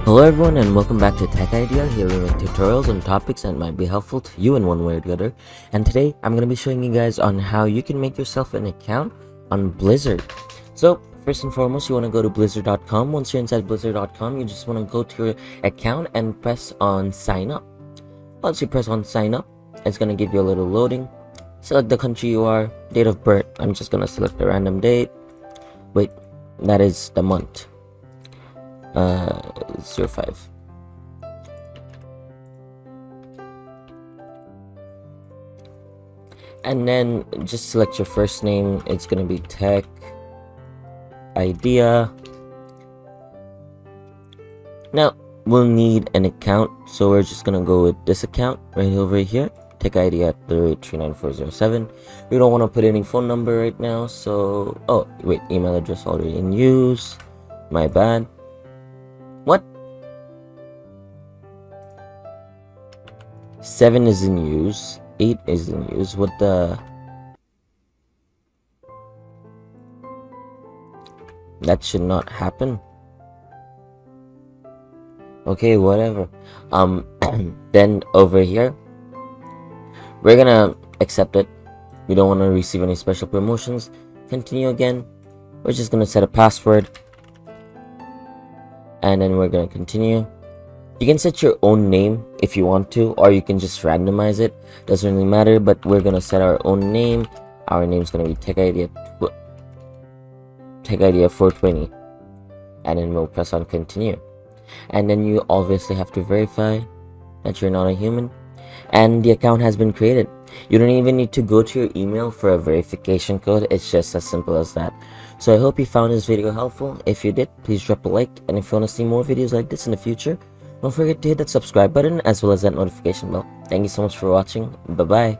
Hello everyone and welcome back to Tech Idea. Here we make tutorials on topics that might be helpful to you in one way or the other. And today I'm going to be showing you guys on how you can make yourself an account on Blizzard. So first and foremost, you want to go to blizzard.com. Once you're inside blizzard.com, you just want to go to your account and press on sign up. Once you press on sign up, it's going to give you a little loading. Select the country you are, date of birth. I'm just going to select a random date. Wait, that is the month. 05. And then just select your first name. It's gonna be Tech Idea. Now we'll need an account, so we're just gonna go with this account right over here, Tech Idea at the rate 39407. We don't want to put any phone number right now, so oh wait, email address already in use, my bad. What? 7 is in use, 8 is in use. What the? That should not happen. Okay, whatever. Then over here, we're gonna accept it. We don't want to receive any special promotions. Continue again. We're just gonna set a password. And then we're gonna continue. You can set your own name if you want to, or you can just randomize it. Doesn't really matter, but we're gonna set our own name. Our name's gonna be Tech Idea 420, and then we'll press on continue. And then you obviously have to verify that you're not a human, and the account has been created. You don't even need to go to your email for a verification code. It's just as simple as that. So I hope you found this video helpful. If you did, please drop a like, and if you want to see more videos like this in the future, don't forget to hit that subscribe button as well as that notification bell. Thank you so much for watching. Bye bye.